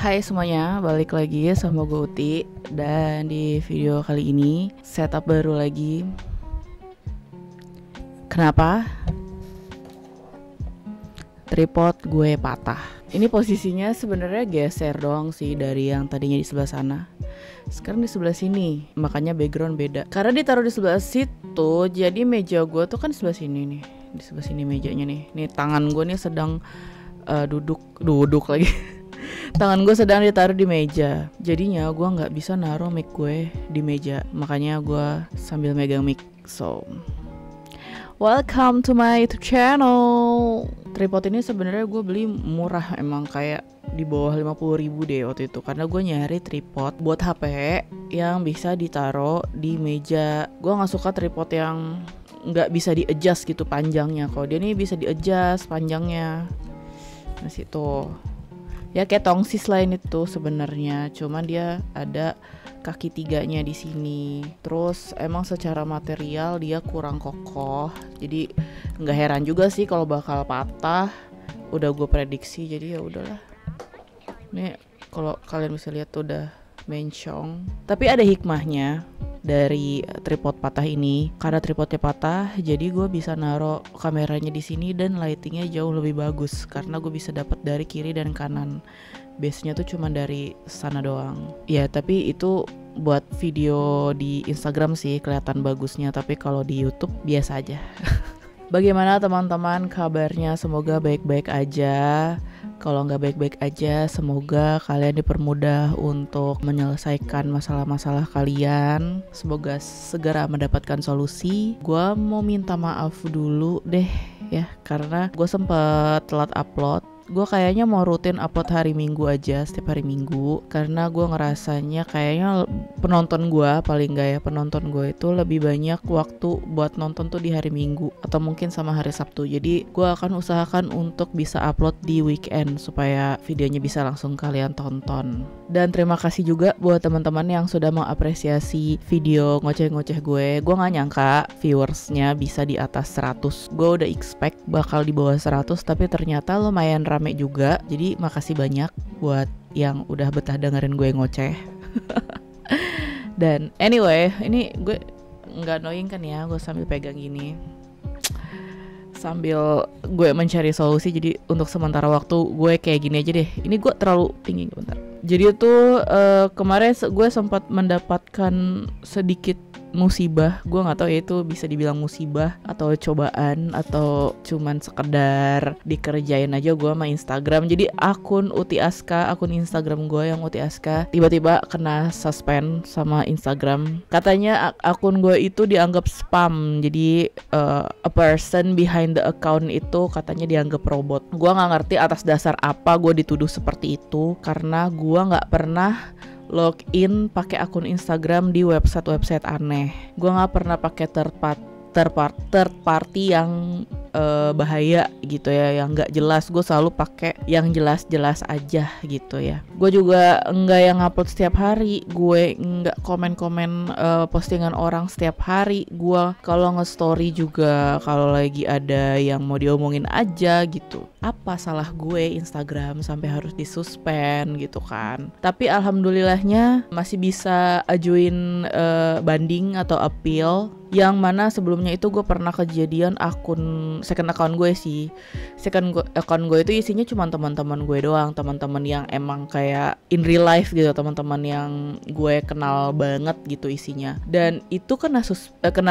Hai semuanya, balik lagi sama gue Uti. Dan di video kali ini setup baru lagi. Kenapa? Tripod gue patah. Ini posisinya sebenarnya geser doang sih dari yang tadinya di sebelah sana. Sekarang di sebelah sini, makanya background beda. Karena ditaruh di sebelah situ, jadi meja gue tuh kan di sebelah sini nih. Di sebelah sini mejanya nih. Nih tangan gue nih sedang duduk lagi. Tangan gue sedang ditaruh di meja. Jadinya gue nggak bisa naruh mic gue di meja. Makanya gue sambil megang mic. So, welcome to my YouTube channel. Tripod ini sebenarnya gue beli murah, emang kayak di bawah 50.000 deh waktu itu. Karena gue nyari tripod buat HP yang bisa ditaruh di meja. Gue nggak suka tripod yang nggak bisa di-adjust gitu panjangnya. Kalau dia nih bisa di-adjust panjangnya. Nah situ. Ya kayak tongsis lain itu sebenarnya, cuman dia ada kaki tiganya di sini. Terus emang secara material dia kurang kokoh, jadi nggak heran juga sih kalau bakal patah. Udah gue prediksi, jadi ya udahlah. Nih kalau kalian bisa lihat tuh udah mencong. Tapi ada hikmahnya dari tripod patah ini. Karena tripodnya patah, jadi gue bisa naruh kameranya di sini dan lightingnya jauh lebih bagus karena gue bisa dapat dari kiri dan kanan. Base-nya tuh cuma dari sana doang. Ya tapi itu buat video di Instagram sih kelihatan bagusnya, tapi kalau di YouTube biasa aja. Bagaimana teman-teman kabarnya? Semoga baik-baik aja. Kalau nggak baik-baik aja, semoga kalian dipermudah untuk menyelesaikan masalah-masalah kalian. Semoga segera mendapatkan solusi. Gua mau minta maaf dulu deh ya, karena gue sempet telat upload. Gue kayaknya mau rutin upload hari Minggu aja, setiap hari Minggu. Karena gue ngerasanya kayaknya penonton gue, paling gak ya, penonton gue itu lebih banyak waktu buat nonton tuh di hari Minggu atau mungkin sama hari Sabtu. Jadi gue akan usahakan untuk bisa upload di weekend supaya videonya bisa langsung kalian tonton. Dan terima kasih juga buat teman-teman yang sudah mengapresiasi video ngoceh-ngoceh gue. Gue gak nyangka viewersnya bisa di atas 100. Gue udah expect bakal di bawah 100, tapi ternyata lumayan rame juga. Jadi makasih banyak buat yang udah betah dengerin gue ngoceh. Dan anyway, ini gue nggak annoying kan ya, gue sambil pegang gini sambil gue mencari solusi. Jadi untuk sementara waktu gue kayak gini aja deh. Ini gue terlalu tinggi, bentar. Jadi tuh kemarin gue sempat mendapatkan sedikit musibah. Gue nggak tahu ya itu bisa dibilang musibah atau cobaan atau cuman sekedar dikerjain aja gue sama Instagram. Jadi akun Uti Aska, akun Instagram gue yang Uti Aska, tiba-tiba kena suspend sama Instagram. Katanya akun gue itu dianggap spam. Jadi a person behind the account itu katanya dianggap robot. Gue nggak ngerti atas dasar apa gue dituduh seperti itu, karena gue nggak pernah login pakai akun Instagram di website aneh. Gue nggak pernah pakai third party yang bahaya gitu ya, yang nggak jelas. Gue selalu pakai yang jelas aja gitu ya. Gue juga nggak yang upload setiap hari. Gue nggak komen postingan orang setiap hari. Gue kalau nge-story juga kalau lagi ada yang mau diomongin aja gitu. Apa salah gue Instagram sampai harus disuspend gitu kan? Tapi alhamdulillahnya masih bisa ajuin banding atau appeal. Yang mana sebelumnya itu gue pernah kejadian second account gue sih. Second account gue itu isinya cuma teman-teman gue doang, teman-teman yang emang kayak in real life gitu, teman-teman yang gue kenal banget gitu isinya. Dan itu kena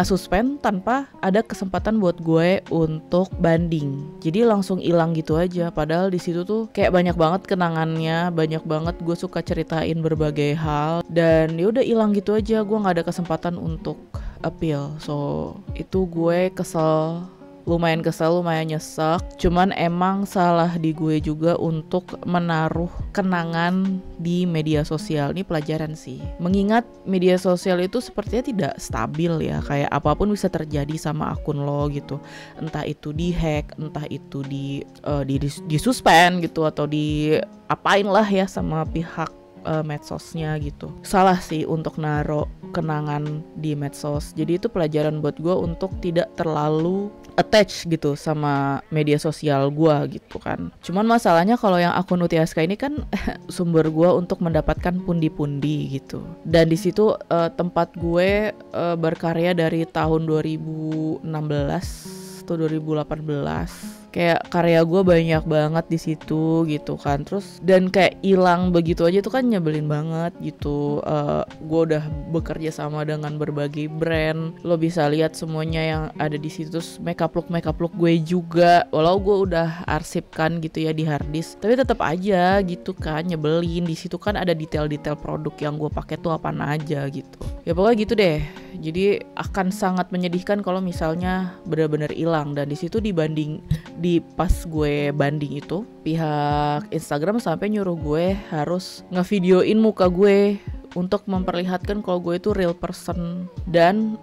suspend tanpa ada kesempatan buat gue untuk banding. Jadi langsung hilang gitu aja. Padahal di situ tuh kayak banyak banget kenangannya, banyak banget gue suka ceritain berbagai hal, dan ya udah hilang gitu aja. Gue nggak ada kesempatan untuk appeal. So itu gue lumayan kesel, lumayan nyesek. Cuman emang salah di gue juga untuk menaruh kenangan di media sosial. Ini pelajaran sih. Mengingat media sosial itu sepertinya tidak stabil ya. Kayak apapun bisa terjadi sama akun lo gitu. Entah itu di-hack, entah itu di-suspend gitu, atau di apain lah ya sama pihak medsosnya gitu. Salah sih untuk naruh kenangan di medsos. Jadi itu pelajaran buat gue untuk tidak terlalu attach gitu sama media sosial gue gitu kan. Cuman masalahnya kalau yang akun Utiaska ini kan sumber gue untuk mendapatkan pundi-pundi gitu. Dan di situ tempat gue berkarya dari tahun 2016 atau 2018. Kayak karya gue banyak banget di situ gitu kan. Terus dan kayak hilang begitu aja tuh kan nyebelin banget gitu. Gue udah bekerja sama dengan berbagai brand. Lo bisa lihat semuanya yang ada di situ. Terus makeup look gue juga. Walau gue udah arsipkan gitu ya di harddisk, tapi tetap aja gitu kan nyebelin. Di situ kan ada detail-detail produk yang gue pakai tuh apaan aja gitu. Ya pokoknya gitu deh. Jadi akan sangat menyedihkan kalau misalnya benar-benar hilang. Dan di situ di pas gue banding itu, pihak Instagram sampai nyuruh gue harus ngevideoin muka gue untuk memperlihatkan kalau gue itu real person. Dan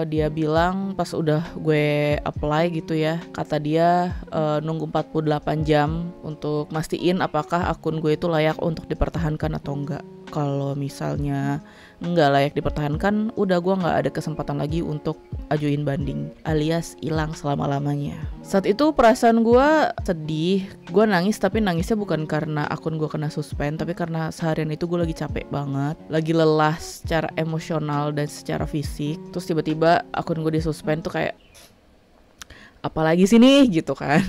dia bilang pas udah gue apply gitu ya, kata dia nunggu 48 jam untuk mastiin apakah akun gue itu layak untuk dipertahankan atau enggak. Kalau misalnya nggak layak dipertahankan, udah gue nggak ada kesempatan lagi untuk ajuin banding, alias hilang selama-lamanya. Saat itu perasaan gue sedih, gue nangis, tapi nangisnya bukan karena akun gue kena suspend, tapi karena seharian itu gue lagi capek banget, lagi lelah secara emosional dan secara fisik. Terus tiba-tiba akun gue disuspend tuh kayak apalagi sih nih gitu kan.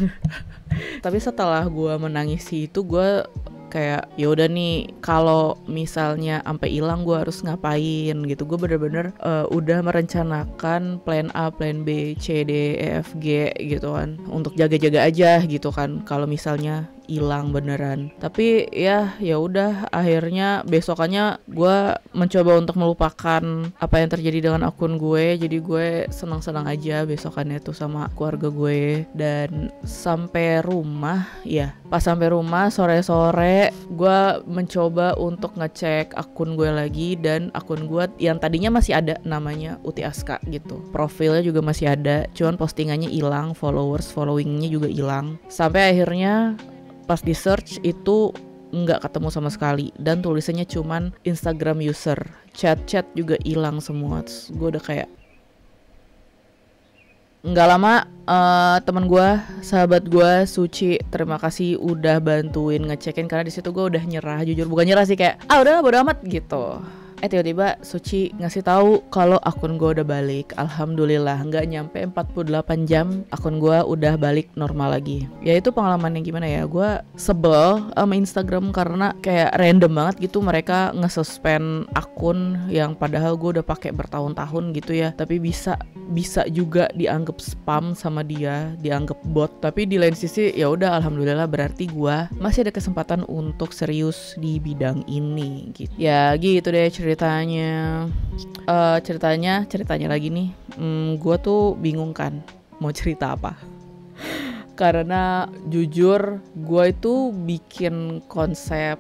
Tapi setelah gue menangisi itu, gue kayak ya udah nih, kalau misalnya sampai hilang gue harus ngapain gitu. Gue bener-bener udah merencanakan plan A, plan B, C, D, E, F, G gitu kan, untuk jaga-jaga aja gitu kan kalau misalnya hilang beneran. Tapi ya udah, akhirnya besokannya gue mencoba untuk melupakan apa yang terjadi dengan akun gue. Jadi gue senang-senang aja besokannya tuh sama keluarga gue. Dan sampai rumah, ya pas sampai rumah sore-sore gue mencoba untuk ngecek akun gue lagi. Dan akun gue yang tadinya masih ada namanya Utiaska gitu, profilnya juga masih ada, cuman postingannya hilang, followingnya juga hilang. Sampai akhirnya pas di search itu nggak ketemu sama sekali, dan tulisannya cuman Instagram user, chat juga hilang semua. Terus gue udah kayak, nggak lama teman gue, sahabat gue Suci, terima kasih udah bantuin ngecekin, karena di situ gue udah nyerah, jujur bukan nyerah sih, kayak udah bodo amat gitu. Tiba-tiba Suci ngasih tahu kalau akun gue udah balik. Alhamdulillah, nggak nyampe 48 jam akun gue udah balik normal lagi. Ya itu pengalaman yang gimana ya, gue sebel sama Instagram karena kayak random banget gitu mereka nge-suspend akun yang padahal gue udah pakai bertahun-tahun gitu ya. Tapi bisa juga dianggap spam sama dia, dianggap bot. Tapi di lain sisi ya udah, alhamdulillah, berarti gue masih ada kesempatan untuk serius di bidang ini gitu. Ya gitu deh ceritanya. Ceritanya lagi nih, gue tuh bingung kan mau cerita apa. Karena jujur gue itu bikin konsep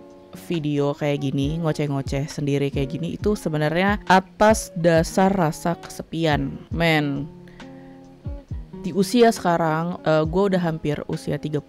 video kayak gini, ngoceh-ngoceh sendiri kayak gini, itu sebenarnya atas dasar rasa kesepian. Di usia sekarang, gue udah hampir usia 30,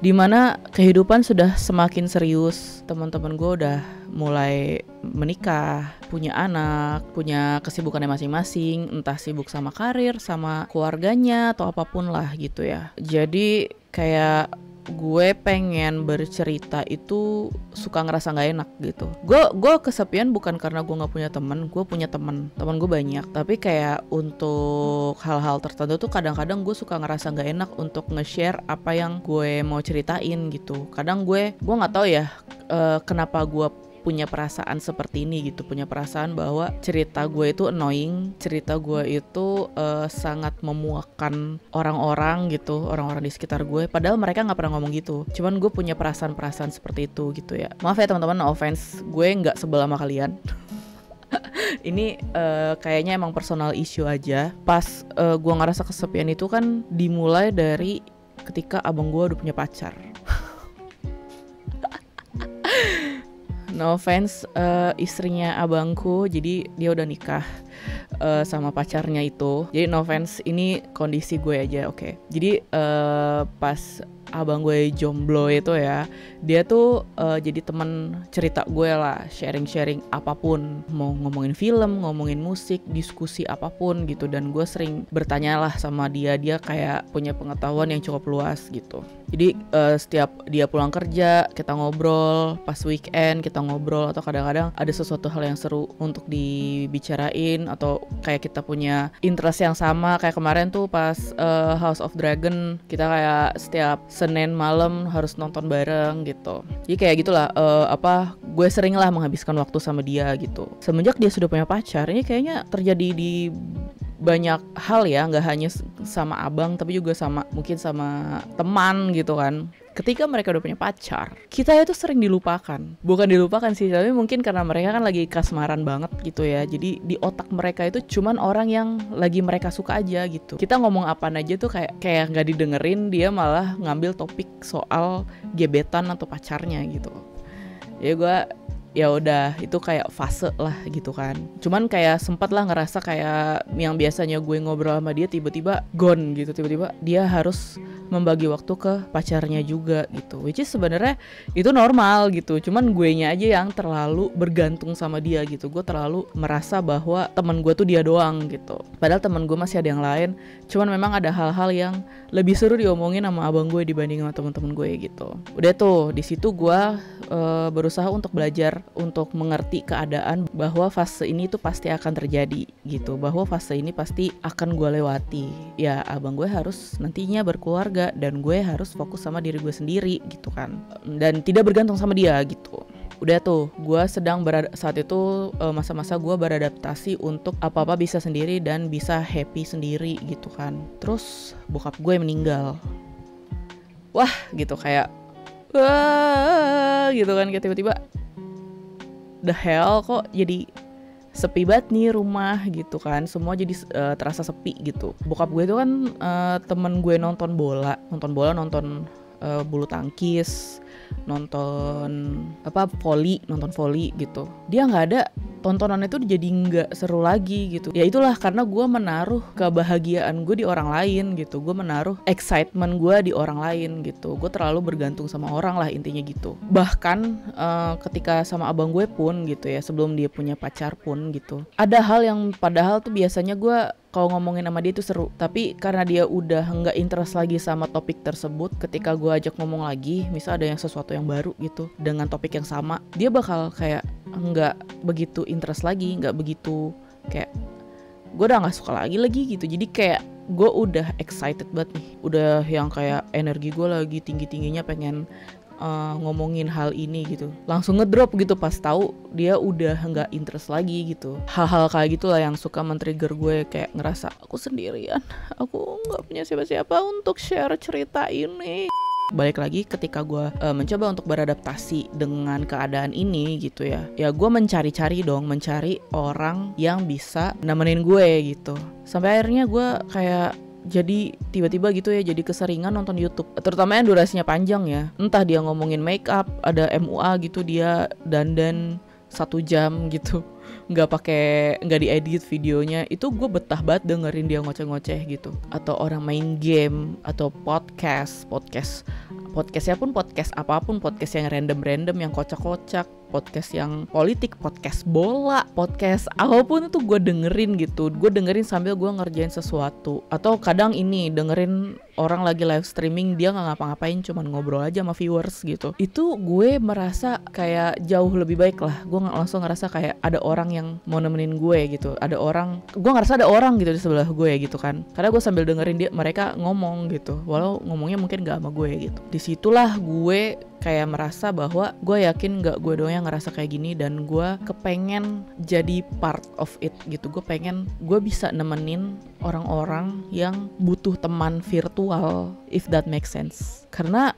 dimana kehidupan sudah semakin serius. Teman-teman gue udah mulai menikah, punya anak, punya kesibukannya masing-masing, entah sibuk sama karir, sama keluarganya, atau apapun lah gitu ya. Jadi kayak gue pengen bercerita itu suka ngerasa nggak enak gitu. Gue kesepian bukan karena gue nggak punya teman. Gue punya teman gue banyak. Tapi kayak untuk hal-hal tertentu tuh kadang-kadang gue suka ngerasa nggak enak untuk nge-share apa yang gue mau ceritain gitu. Kadang gue nggak tahu ya kenapa gue punya perasaan seperti ini gitu, punya perasaan bahwa cerita gue itu annoying, cerita gue itu sangat memuakkan orang-orang gitu, orang-orang di sekitar gue, padahal mereka nggak pernah ngomong gitu. Cuman gue punya perasaan-perasaan seperti itu gitu ya. Maaf ya teman-teman, no offense, gue nggak sebel sama kalian. Ini kayaknya emang personal issue aja. Pas gue ngerasa kesepian itu kan dimulai dari ketika abang gue udah punya pacar. No offense, istrinya abangku, jadi dia udah nikah sama pacarnya itu. Jadi no offense, ini kondisi gue aja, oke. Jadi pas abang gue jomblo itu ya, dia tuh jadi teman cerita gue lah, sharing apapun, mau ngomongin film, ngomongin musik, diskusi apapun gitu. Dan gue sering bertanya lah sama dia kayak punya pengetahuan yang cukup luas gitu. Jadi setiap dia pulang kerja kita ngobrol, pas weekend kita ngobrol, atau kadang-kadang ada sesuatu hal yang seru untuk dibicarain, atau kayak kita punya interest yang sama. Kayak kemarin tuh pas House of Dragon, kita kayak setiap Senin malam harus nonton bareng gitu. Jadi kayak gitulah, gue sering lah menghabiskan waktu sama dia gitu. Semenjak dia sudah punya pacar, ini kayaknya terjadi di banyak hal ya, nggak hanya sama abang tapi juga mungkin sama teman gitu kan. Ketika mereka udah punya pacar, kita itu sering dilupakan. Bukan dilupakan sih, tapi mungkin karena mereka kan lagi kasmaran banget gitu ya. Jadi di otak mereka itu cuman orang yang lagi mereka suka aja gitu. Kita ngomong apaan aja tuh kayak nggak didengerin, dia malah ngambil topik soal gebetan atau pacarnya gitu. Ya udah itu kayak fase lah gitu kan. Cuman kayak sempat lah ngerasa kayak yang biasanya gue ngobrol sama dia tiba-tiba gone gitu, tiba-tiba dia harus membagi waktu ke pacarnya juga gitu. Which is sebenarnya itu normal gitu. Cuman guenya aja yang terlalu bergantung sama dia gitu. Gue terlalu merasa bahwa teman gue tuh dia doang gitu. Padahal teman gue masih ada yang lain. Cuman memang ada hal-hal yang lebih seru diomongin sama abang gue dibanding sama teman-teman gue gitu. Udah tuh di situ gue berusaha untuk belajar untuk mengerti keadaan bahwa fase ini tuh pasti akan terjadi gitu, bahwa fase ini pasti akan gue lewati. Ya abang gue harus nantinya berkeluarga dan gue harus fokus sama diri gue sendiri gitu kan, dan tidak bergantung sama dia gitu. Udah tuh gue sedang saat itu masa-masa gue beradaptasi untuk apa-apa bisa sendiri dan bisa happy sendiri gitu kan. Terus bokap gue meninggal. Wah gitu, kayak wah gitu kan, kayak tiba-tiba the hell kok jadi sepi banget nih rumah gitu kan. Semua jadi terasa sepi gitu. Bokap gue itu kan temen gue nonton bola, nonton bulu tangkis, nonton volley gitu. Dia nggak ada, tontonan itu jadi nggak seru lagi gitu. Ya itulah karena gue menaruh kebahagiaan gue di orang lain gitu. Gue menaruh excitement gue di orang lain gitu. Gue terlalu bergantung sama orang lah intinya gitu. Bahkan ketika sama abang gue pun gitu ya, sebelum dia punya pacar pun gitu, ada hal yang padahal tuh biasanya gue kalau ngomongin sama dia itu seru, tapi karena dia udah nggak interest lagi sama topik tersebut, ketika gue ajak ngomong lagi, misal ada yang sesuatu yang baru gitu dengan topik yang sama, dia bakal kayak nggak begitu interest lagi, nggak begitu kayak gue udah nggak suka lagi gitu. Jadi kayak gue udah excited banget nih, udah yang kayak energi gue lagi tinggi-tingginya pengen ngomongin hal ini gitu, langsung ngedrop gitu pas tahu dia udah nggak interest lagi gitu. Hal-hal kayak gitulah yang suka men-trigger gue, kayak ngerasa aku sendirian, aku nggak punya siapa-siapa untuk share cerita ini. Balik lagi ketika gue mencoba untuk beradaptasi dengan keadaan ini gitu ya gue mencari orang yang bisa nemenin gue gitu. Sampai akhirnya gue kayak jadi tiba-tiba gitu ya, jadi keseringan nonton YouTube, terutama yang durasinya panjang ya. Entah dia ngomongin make up, ada MUA gitu, dia dandan 1 jam gitu, nggak diedit videonya. Itu gue betah banget dengerin dia ngoceh-ngoceh gitu. Atau orang main game, atau podcastnya pun podcast apapun, podcast yang random yang kocak-kocak, podcast yang politik, podcast bola, podcast apapun itu gue dengerin gitu. Gue dengerin sambil gue ngerjain sesuatu. Atau kadang ini dengerin orang lagi live streaming, dia gak ngapa-ngapain, cuman ngobrol aja sama viewers gitu. Itu gue merasa kayak jauh lebih baik lah. Gue langsung ngerasa kayak ada orang yang mau nemenin gue gitu. Gue ngerasa ada orang gitu di sebelah gue gitu kan. Karena gue sambil dengerin mereka ngomong gitu, walau ngomongnya mungkin gak sama gue gitu. Disitulah gue kayak merasa bahwa gue yakin gak gue doang yang ngerasa kayak gini, dan gue kepengen jadi part of it gitu. Gue pengen gue bisa nemenin orang-orang yang butuh teman virtual, if that makes sense. Karena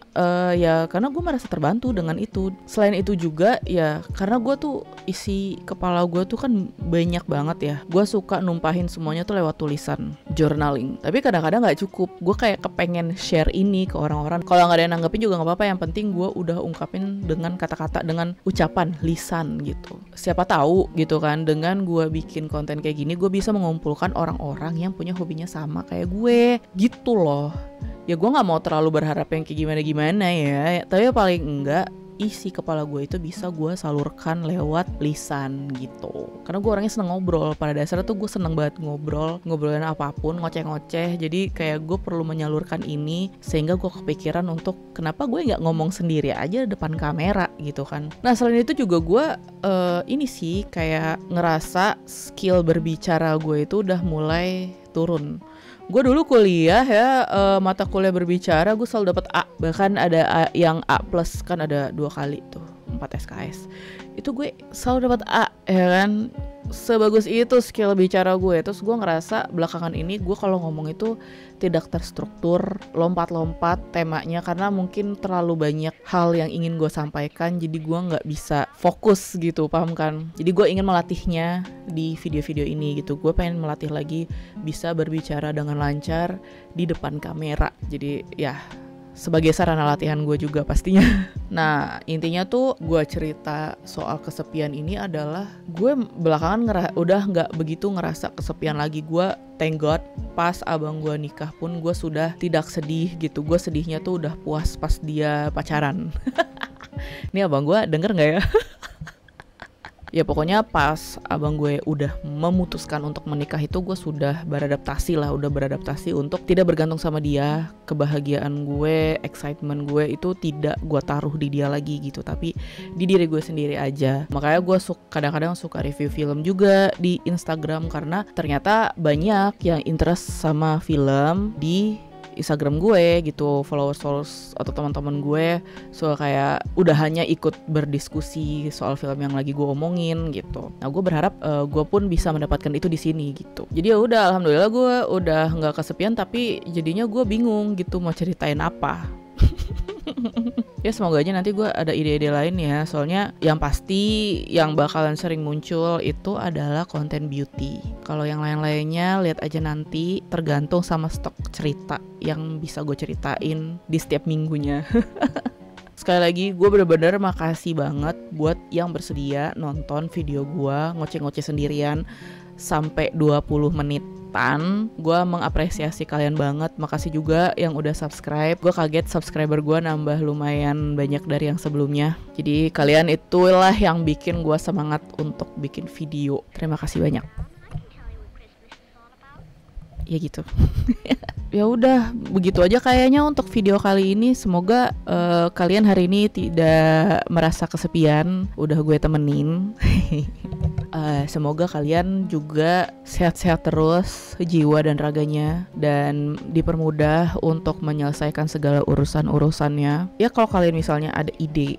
karena gue merasa terbantu dengan itu. Selain itu juga ya karena gue tuh isi kepala gue tuh kan banyak banget ya. Gue suka numpahin semuanya tuh lewat tulisan, journaling. Tapi kadang-kadang gak cukup. Gue kayak kepengen share ini ke orang-orang. Kalau gak ada yang nanggepin juga gak apa-apa. Yang penting gue udah ungkapin dengan kata-kata, dengan ucapan, lisan gitu. Siapa tahu gitu kan, dengan gue bikin konten kayak gini, gue bisa mengumpulkan orang-orang yang punya hobinya sama kayak gue gitu loh. Ya gue nggak mau terlalu berharap yang kayak gimana ya, tapi paling enggak isi kepala gue itu bisa gue salurkan lewat lisan gitu. Karena gue orangnya seneng ngobrol, pada dasarnya tuh gue seneng banget ngobrolin apapun, ngoceh-ngoceh. Jadi kayak gue perlu menyalurkan ini, sehingga gue kepikiran untuk kenapa gue nggak ngomong sendiri aja depan kamera gitu kan. Nah selain itu juga gue ini sih kayak ngerasa skill berbicara gue itu udah mulai turun. Gue dulu kuliah ya, mata kuliah berbicara gue selalu dapat A. Bahkan ada yang A plus, kan ada 2 kali tuh 4 SKS. Itu gue selalu dapat A ya kan. Sebagus itu skill bicara gue. Terus gue ngerasa belakangan ini gue kalau ngomong itu tidak terstruktur, lompat-lompat temanya, karena mungkin terlalu banyak hal yang ingin gue sampaikan. Jadi gue gak bisa fokus gitu, paham kan? Jadi gue ingin melatihnya di video-video ini gitu. Gue pengen melatih lagi bisa berbicara dengan lancar di depan kamera. Jadi ya sebagai sarana latihan gue juga pastinya. Nah intinya tuh gue cerita soal kesepian ini adalah gue belakangan udah gak begitu ngerasa kesepian lagi. Gue thank God pas abang gue nikah pun gue sudah tidak sedih gitu. Gue sedihnya tuh udah puas pas dia pacaran. Ini abang gue denger gak ya? Ya pokoknya pas abang gue udah memutuskan untuk menikah itu gue sudah beradaptasi untuk tidak bergantung sama dia. Kebahagiaan gue, excitement gue itu tidak gue taruh di dia lagi gitu, tapi di diri gue sendiri aja. Makanya gue kadang-kadang suka review film juga di Instagram, karena ternyata banyak yang interest sama film di Instagram gue gitu, followers atau teman-teman gue. So kayak udah hanya ikut berdiskusi soal film yang lagi gue omongin gitu. Nah gue berharap gue pun bisa mendapatkan itu di sini gitu. Jadi ya udah, alhamdulillah gue udah nggak kesepian, tapi jadinya gue bingung gitu mau ceritain apa. Ya semoga aja nanti gue ada ide-ide lain ya. Soalnya yang pasti yang bakalan sering muncul itu adalah konten beauty. Kalau yang lain-lainnya lihat aja nanti, tergantung sama stok cerita yang bisa gue ceritain di setiap minggunya. Sekali lagi gue bener-bener makasih banget buat yang bersedia nonton video gue ngoceh-ngoceh sendirian sampai 20 menitan. Gue mengapresiasi kalian banget. Makasih juga yang udah subscribe. Gue kaget subscriber gue nambah lumayan banyak dari yang sebelumnya. Jadi kalian itulah yang bikin gue semangat untuk bikin video. Terima kasih banyak. Ya gitu. Ya udah begitu aja kayaknya untuk video kali ini. Semoga kalian hari ini tidak merasa kesepian. Udah gue temenin. Semoga kalian juga sehat-sehat terus jiwa dan raganya, dan dipermudah untuk menyelesaikan segala urusan-urusannya. Ya kalau kalian misalnya ada ide,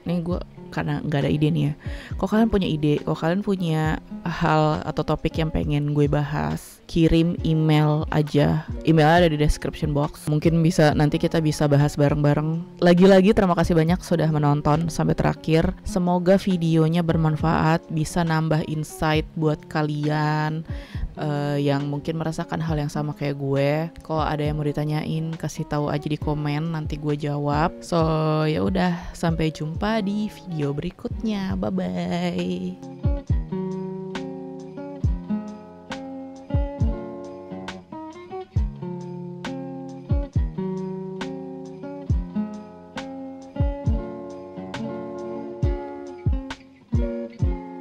nih gue karena nggak ada ide nih ya. Kalau kalian punya ide, kalau kalian punya hal atau topik yang pengen gue bahas, kirim email aja. Email ada di description box. Mungkin bisa nanti kita bisa bahas bareng-bareng. Lagi-lagi terima kasih banyak sudah menonton sampai terakhir. Semoga videonya bermanfaat, bisa nambah insight buat kalian yang mungkin merasakan hal yang sama kayak gue. Kalau ada yang mau ditanyain, kasih tahu aja di komen, nanti gue jawab. So ya udah, sampai jumpa di video berikutnya. Bye bye.